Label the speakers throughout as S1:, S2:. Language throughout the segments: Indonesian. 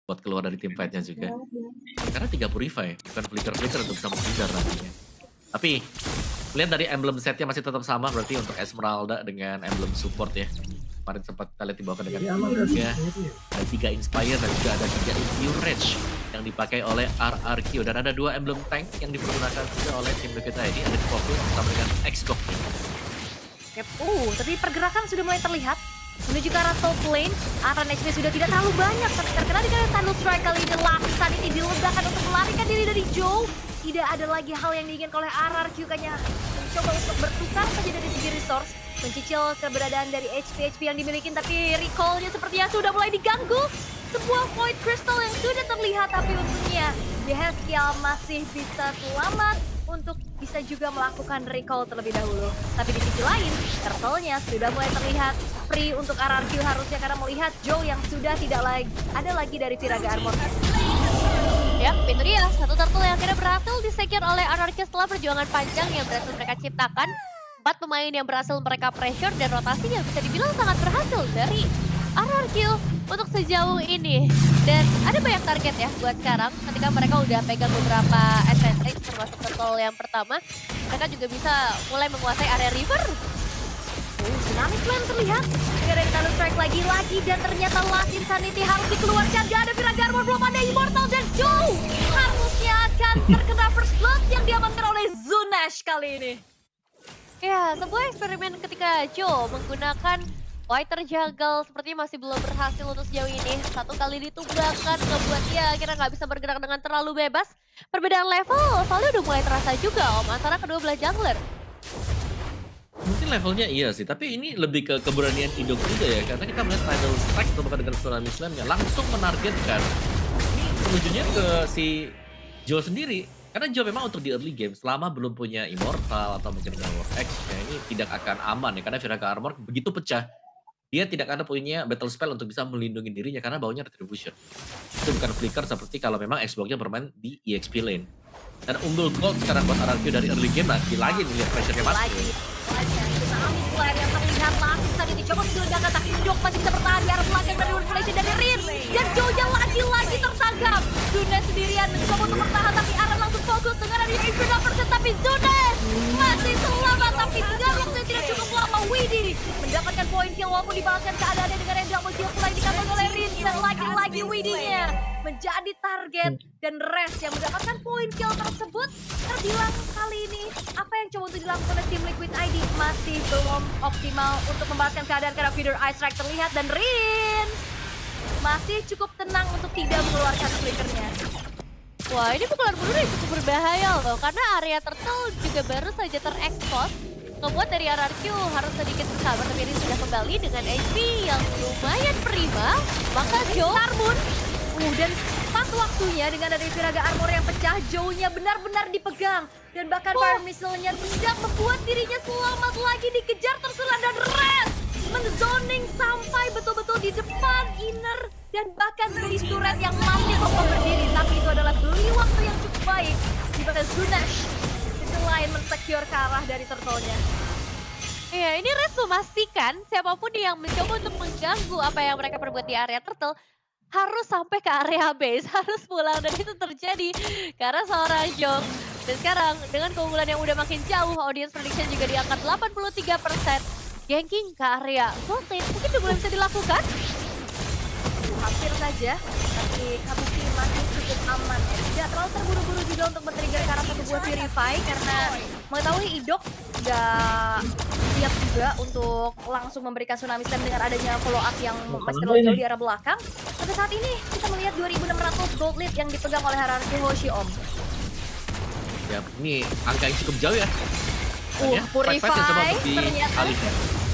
S1: buat keluar dari team fight-nya juga. Karena 3 Purify, bukan flicker-flicker untuk bisa menghindar nantinya. Tapi, lihat dari emblem setnya masih tetap sama berarti untuk Esmeralda dengan emblem support ya. Kemarin sempat kita lihat dibawakan dengan
S2: Jadi aman kan
S1: tiga,
S2: sistemnya itu ya?
S1: ada 3 Inspire dan juga ada 3 Infuse Rage yang dipakai oleh RRQ. Dan ada 2 emblem tank yang dipergunakan juga oleh tim Liquid ID. Ada Fokus bersama dengan Xbox.
S3: Oke, tapi pergerakan sudah mulai terlihat menuju ke arah top lane. Aran HP sudah tidak terlalu banyak, tapi terkena dengan Thunder Strike kali ini lapisan ini diledakkan untuk melarikan diri dari Joe. Tidak ada lagi hal yang diinginkan oleh RRQ, hanya mencoba untuk bertukar saja dari segi resource, mencicil keberadaan dari HP yang dimiliki, tapi recall-nya sepertinya sudah mulai diganggu. Sebuah Void Crystal yang sudah terlihat, tapi untungnya Yeskiel masih bisa selamat untuk bisa juga melakukan recall terlebih dahulu. Tapi di sisi lain, turtle-nya sudah mulai terlihat free untuk RRQ harusnya, karena melihat Joe yang sudah tidak lagi ada lagi dari Firaga Armor. Ya, itu dia. Satu turtle yang akhirnya berhasil disecure oleh RRQ setelah perjuangan panjang yang berhasil mereka ciptakan. 4 pemain yang berhasil mereka pressure dan rotasinya bisa dibilang sangat berhasil dari RRQ untuk sejauh ini. Dan ada banyak target ya buat sekarang ketika mereka udah pegang beberapa advantage termasuk turtle yang pertama. Mereka juga bisa mulai menguasai area river. Tsunami Flame terlihat. Ada Thunder Strike lagi dan ternyata Last Insanity harus dikeluarkan. Gak ada Firaga Armor, belum ada Immortal dan Joe harusnya akan terkena First Blood yang diamankan oleh Zunash kali ini. Ya, sebuah eksperimen ketika Joe menggunakan Fighter Juggle sepertinya masih belum berhasil untuk sejauh ini. Satu kali ditumbangkan ngebuat dia akhirnya nggak bisa bergerak dengan terlalu bebas. Perbedaan level soalnya udah mulai terasa juga antara kedua belah jungler.
S1: Mungkin levelnya iya sih, tapi ini lebih ke keberanian Idok juga ya, karena kita melihat Tidal Strike atau dengan Tsunami Slam-nya langsung menargetkan. Ini menujunya ke si Joe sendiri, karena Joe memang untuk di early game, selama belum punya Immortal atau mungkin dengan War X, ya ini tidak akan aman ya, karena Firaga Armor begitu pecah, dia tidak akan punya battle spell untuk bisa melindungi dirinya, karena baunya Retribution. Itu bukan flicker seperti kalau memang Xbox-nya bermain di EXP lane. Dan unggul gold sekarang buat RRQ dari early game lagi melihat pressure-nya masuk.
S3: Tsunami Flare yang terlihat lapisan ini coba diledakan, tapi Indok masih bisa bertahan di arah belakang dari Revelation dari Rin. Dan Joe-nya lagi-lagi tertangkap. Zunes sendirian mencoba untuk bertahan, tapi Aran langsung fokus dengan adanya Infinite Percent, tapi Zunes masih selamat, tapi dengan waktu yang tidak cukup lama. Widhi mendapatkan poin kill walaupun dibalaskan keadaannya dengan yang double kill mulai dikatakan oleh Rin. Dan lagi-lagi Widhi-nya menjadi target dan Rest yang mendapatkan poin kill tersebut. Terbilang kali ini apa yang coba untuk dilakukan oleh tim Liquid ID masih belum optimal untuk membalaskan keadaan, karena Feeder Ice Strike terlihat dan Rin masih cukup tenang untuk tidak mengeluarkan flickernya. Wah, ini pukulan bunuh yang cukup berbahaya loh, karena area turtle juga baru saja terekspos. Ngebuat dari RRQ harus sedikit bersabar, tapi ini sudah kembali dengan HP yang lumayan prima. Maka Joe Harmon dan pas waktunya dengan ada Firaga Armor yang pecah, Joe-nya benar-benar dipegang. Dan bahkan Fire Missile-nya tidak membuat dirinya selamat lagi, dikejar tersulan dan Rest menzoning sampai betul-betul di depan inner dan bahkan beli turret yang masih kokoh berdiri. Tapi itu adalah beli waktu yang cukup baik di mana Zunash selain men-secure ke arah dari turtle-nya. Iya, ini Rest memastikan siapapun yang mencoba untuk mengganggu apa yang mereka perbuat di area turtle harus sampai ke area base, harus pulang, dan itu terjadi karena seorang Joe. Dan sekarang dengan keunggulan yang udah makin jauh, audience prediction juga di angka 83%. Ganking ke area Sultan mungkin udah mulai bisa dilakukan. Hampir saja, tapi Kabuki masih cukup aman. Tidak terlalu terburu-buru juga untuk men-trigger ke arah satu buah Purify, karena mengetahui Idok nggak siap juga untuk langsung memberikan Tsunami Slam dengan adanya follow up yang masih terlalu jauh di arah belakang. Pada saat ini kita melihat 2.600 gold lead yang dipegang oleh Hierarchy Hoshi Om.
S1: Ya, ini angka yang cukup jauh ya.
S3: Purify ternyata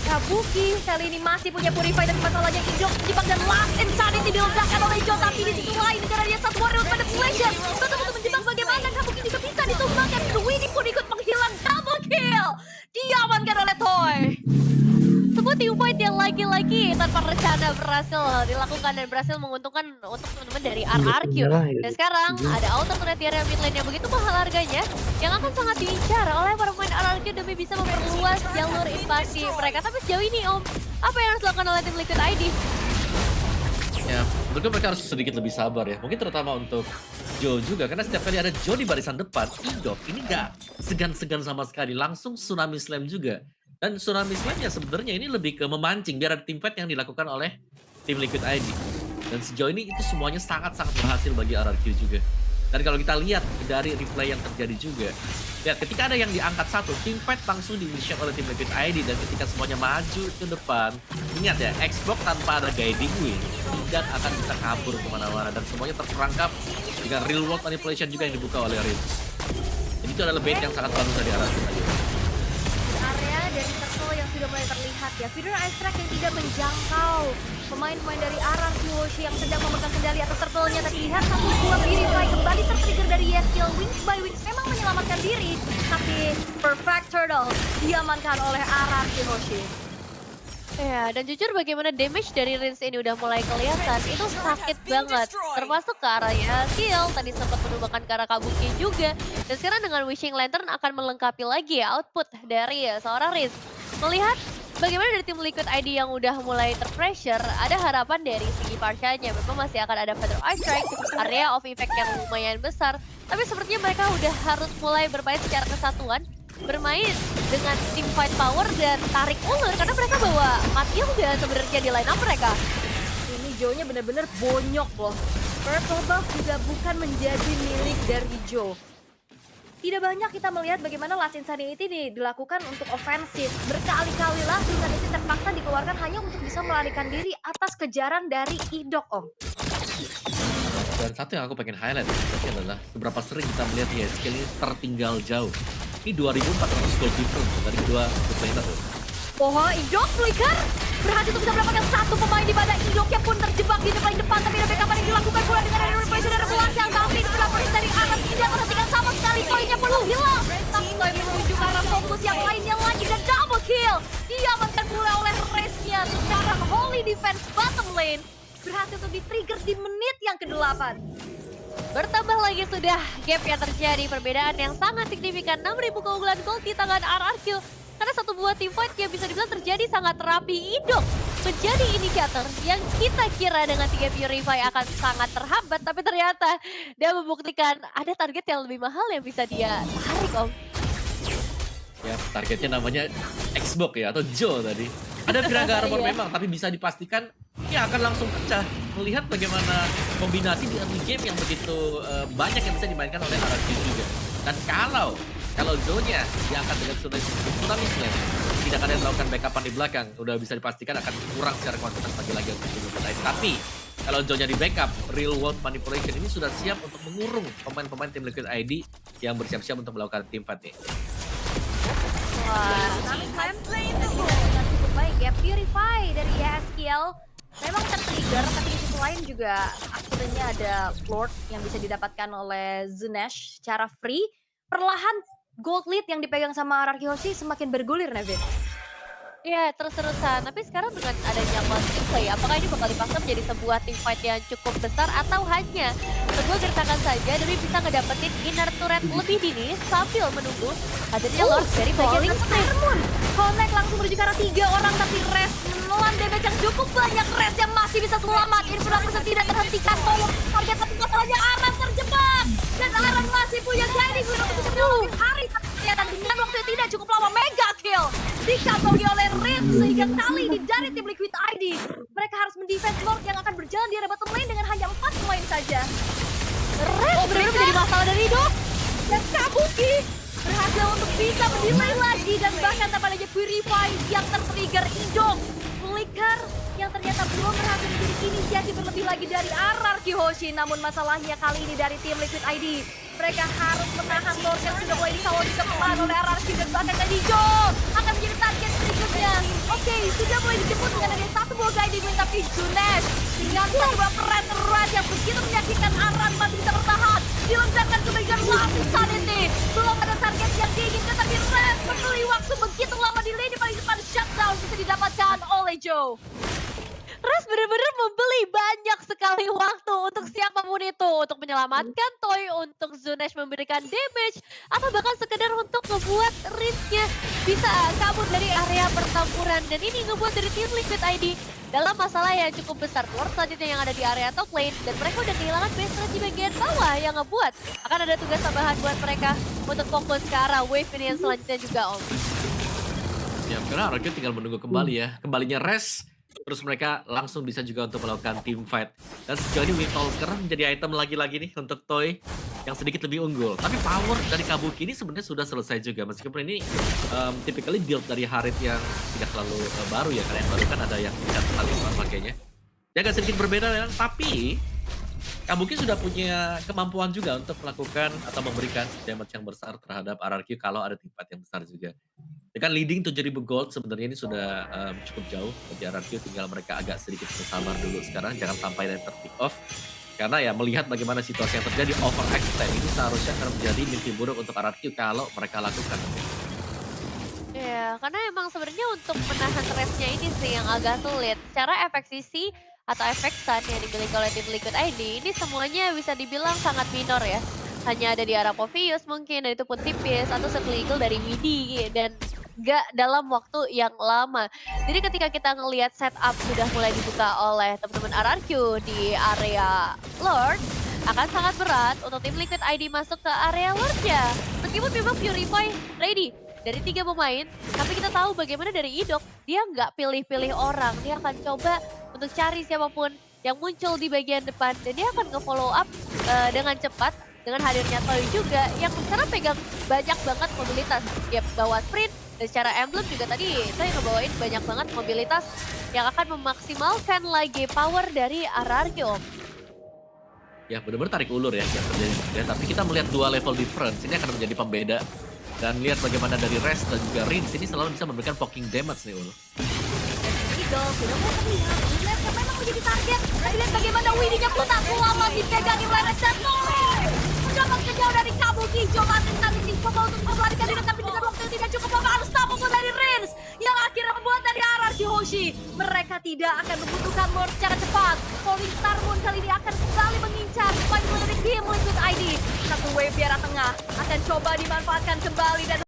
S3: Kabuki kali ini masih punya Purify, tapi masalahnya Indok menjebak dan Last Insanity diledakkan oleh Joe. Tapi di sisi lain negara dia satu warrior manipulation betul-betul menjebak, bagaimana Kabuki juga bisa ditumbangkan. Widhi pun ikut menghilang, double kill diamankan oleh Toy. Sebuah team fight yang lagi-lagi tanpa rencana berhasil dilakukan dan berhasil menguntungkan untuk teman-teman dari RRQ. Dan sekarang ada auto turret di area mid lane yang begitu mahal harganya, yang akan sangat diincar oleh para pemain RRQ demi bisa memperluas jalur invasi mereka. Tapi sejauh ini Om, apa yang harus dilakukan oleh tim Liquid ID?
S1: Ya, menurutku mereka harus sedikit lebih sabar ya. Mungkin terutama untuk Joe juga, karena setiap kali ada Joe di barisan depan, Idok ini nggak segan-segan sama sekali, langsung Tsunami Slam juga. Dan Tsunami Slam ya sebenarnya ini lebih ke memancing, biar ada team fight yang dilakukan oleh tim Liquid ID. Dan sejauh ini itu semuanya sangat-sangat berhasil bagi RRQ juga. Dan kalau kita lihat dari replay yang terjadi juga, ya ketika ada yang diangkat satu, team fight langsung di-initiate oleh tim Liquid ID, dan ketika semuanya maju ke depan, ingat ya, Xbox tanpa ada guiding wing tidak akan bisa kabur kemana-mana, dan semuanya terperangkap dengan real world manipulation juga yang dibuka oleh Riz. Jadi itu adalah bait yang sangat bagus dari RRQ tadi.
S3: Area dari circle yang sudah mulai terlihat ya. Feeder Ice Track yang tidak menjangkau pemain-pemain dari RRQ Hoshi yang sedang memegang kendali atas circle-nya. Tapi lihat satu buah Purify kembali tertrigger dari Yeskiel. Wings by Wings memang menyelamatkan diri, tapi Perfect Turtle diamankan oleh RRQ Hoshi.
S2: Ya, dan jujur bagaimana damage dari Rins ini udah mulai kelihatan, itu sakit banget. Termasuk ke arahnya Skill, tadi sempat menumbangkan ke arah Kabuki juga. Dan sekarang dengan Wishing Lantern akan melengkapi lagi ya output dari seorang Rins. Melihat bagaimana dari tim Liquid ID yang udah mulai terpressure, ada harapan dari segi Parshanya. Memang masih akan ada Feather Ice Strike, area of effect yang lumayan besar. Tapi sepertinya mereka udah harus mulai bermain secara kesatuan, bermain dengan team fight power dan tarik ulur karena mereka bawa Matilda sebenarnya di line up mereka.
S3: Ini Joe-nya benar-benar bonyok loh. Purple buff juga bukan menjadi milik dari Joe. Tidak banyak kita melihat bagaimana Last Insanity ini dilakukan untuk ofensif. Berkali-kali lah Insanity terpaksa dikeluarkan hanya untuk bisa melarikan diri atas kejaran dari Idok, Om.
S1: Dan satu yang aku pengen highlight adalah seberapa sering kita melihat ya skill ini tertinggal jauh. Ini 2.400 gold difference dari kedua player.
S3: Wah, Idok flicker berhasil untuk bisa mendapatkan satu pemain di mana Idoknya pun terjebak di paling depan, tapi ada backup yang dilakukan pula dengan replacement dari revelasi yang tapi dilakukan dari atas tidak perhatikan sama sekali, poinnya belum hilang. Tapi Toy menuju ke arah fokus yang lainnya lagi dan double kill diamankan pula oleh race-nya secara holy defense bottom lane, berhasil untuk di-trigger di menit yang ke-8.
S2: Bertambah lagi sudah gap yang terjadi, perbedaan yang sangat signifikan, 6.000 keunggulan gold di tangan RRQ. Karena satu buah team fight yang bisa dibilang terjadi sangat rapi. Idok menjadi indikator yang kita kira dengan 3 Purify akan sangat terhambat, tapi ternyata dia membuktikan ada target yang lebih mahal yang bisa dia tarik, Om.
S1: Ya, targetnya namanya Xbox ya, atau Joe tadi. Ada Piraga Armor
S2: Iya.
S1: memang, tapi bisa dipastikan ya akan langsung pecah. Melihat bagaimana kombinasi di early game yang begitu banyak yang bisa dimainkan oleh RRQ juga. Dan kalau Joe-nya diangkat dengan Tsunami Slam, tidak ada yang melakukan backupan di belakang, udah bisa dipastikan akan kurang secara kuantitas lagi untuk tim Liquid ID. Tapi kalau Joe-nya di backup, real world manipulation ini sudah siap untuk mengurung pemain-pemain tim Liquid ID yang bersiap-siap untuk melakukan team fight nih.
S3: Wah, Tsunami Slam dengan cukup baik ya. Purify dari Yeskiel memang tertrigger, tapi di sisi lain juga akhirnya ada Lord yang bisa didapatkan oleh Zunesh secara free. Perlahan gold lead yang dipegang sama RRQ Hoshi semakin bergulir, Nevin.
S2: Iya, terus-terusan. Tapi sekarang dengan adanya closing play, apakah ini bakal dipaksa menjadi sebuah team fight yang cukup besar atau hanya sebuah gertakan saja demi bisa ngedapetin inner turret lebih dini sambil menunggu hadirnya Lord dari bagian extreme.
S3: Connect langsung menuju ke arah 3 orang, tapi Rest menelan damage yang cukup banyak. Rest yang masih bisa selamat. Infrastruktur tidak terhentikan. Tolong target, tapi masalahnya Aran terjebak. Dan Aran masih punya guiding untuk bisa menyelamatkan Ari. Ternyata dengan waktu yang tidak cukup lama, mega kill dikantongi oleh Rin, sehingga kali ini dari tim Liquid ID mereka harus mendefense Lord yang akan berjalan di area bottom lane dengan hanya 4 pemain saja. Red
S2: Benar-benar menjadi masalah dari Idok.
S3: dan Kabuki berhasil untuk bisa mendelay lagi, dan bahkan tanpa adanya Purify yang tertrigger. Idok flicker yang ternyata belum berhasil menjadi inisiasi berlebih lagi dari RRQ Hoshi. Namun masalahnya kali ini dari tim Liquid ID, mereka harus menahan Lord yang sudah mulai dikawal di depan oleh RRQ, dan bahkan tadi Joe akan menjadi target berikutnya. Oke, sudah mulai dijemput dengan adanya satu buah guiding wing, tapi Junesh dengan satu buah keren red yang begitu menyakitkan, Aran masih bisa bertahan. Dilemparkan ke bagian langsung Sanity. Belum ada target yang diinginkan, tapi Red membeli waktu begitu lama di lini paling depan. Shutdown bisa didapatkan oleh Joe.
S2: Res bener-bener membeli banyak sekali waktu untuk siapapun itu, untuk menyelamatkan Toy, untuk Zunesh memberikan damage, atau bahkan sekedar untuk ngebuat Rinsnya bisa kabur dari area pertempuran. Dan ini ngebuat dari tim Liquid ID dalam masalah yang cukup besar. Lord selanjutnya yang ada di area top lane, dan mereka udah kehilangan base di bagian bawah yang ngebuat akan ada tugas tambahan buat mereka untuk fokus ke arah wave ini yang selanjutnya juga, Om.
S1: Ya, karena Aragio tinggal menunggu kembali ya. Kembalinya Res, terus mereka langsung bisa juga untuk melakukan team fight. Dan sejauh ini Windtalker menjadi item lagi-lagi nih untuk Toy yang sedikit lebih unggul. Tapi power dari Kabuki ini sebenarnya sudah selesai juga. Meskipun ini typically build dari Harit yang tidak terlalu baru ya. Karena yang baru kan ada yang tingkat kali makanya. Ya agak sedikit berbeda ya, tapi Kabuki sudah punya kemampuan juga untuk melakukan atau memberikan damage yang besar terhadap RRQ kalau ada tim fight yang besar juga. Dengan leading 7.000 gold sebenarnya ini sudah cukup jauh bagi RRQ, tinggal mereka agak sedikit bersabar dulu sekarang, jangan sampai nanti pick off. Karena ya melihat bagaimana situasi yang terjadi, overextend ini seharusnya akan menjadi mimpi buruk untuk RRQ kalau mereka lakukan.
S2: Ya, karena emang sebenarnya untuk menahan restnya ini sih yang agak sulit. Secara efek sisi atau efek stun yang dimiliki oleh tim Liquid ID, ini semuanya bisa dibilang sangat minor ya. Hanya ada di arah Povius mungkin, dan itu pun tipis, atau Eagle dari Midi, dan gak dalam waktu yang lama. Jadi ketika kita ngelihat setup sudah mulai dibuka oleh teman-teman RRQ di area Lord, akan sangat berat untuk tim Liquid ID masuk ke area Lord-nya. Meskipun memang Purify ready dari 3 pemain, tapi kita tahu bagaimana dari Idok, dia nggak pilih-pilih orang, dia akan coba untuk cari siapapun yang muncul di bagian depan, dan dia akan nge-follow up dengan cepat, dengan hadirnya Toy juga, yang sekarang pegang banyak banget mobilitas. Dia bawa sprint, dan secara emblem juga tadi Toy ngebawain banyak banget mobilitas yang akan memaksimalkan lagi power dari RRQ.
S1: Ya benar-benar tarik ulur ya yang terjadi. Ya, tapi kita melihat dua level difference, ini akan menjadi pembeda. Dan lihat bagaimana dari Rest dan juga Rins ini selalu bisa memberikan poking damage nih Ul.
S3: Eagle sudah mau terlihat, Winslet yang memang menjadi target. Dan lihat bagaimana Widinya pun tak lama dipegangin oleh Rest dan Toy. Mendapat kejauh dari Kabuki, Jomatin kali ini coba untuk melarikan diri, tapi dengan waktu yang tidak cukup, maka harus tampuk dari Rins. Yang akhirnya membuat dari RRQ Hoshi. Mereka tidak akan membutuhkan Lord secara cepat. Falling Star Moon kali ini akan kembali mengincar poin dari tim Liquid ID. Satu wave di arah tengah akan coba dimanfaatkan kembali, dan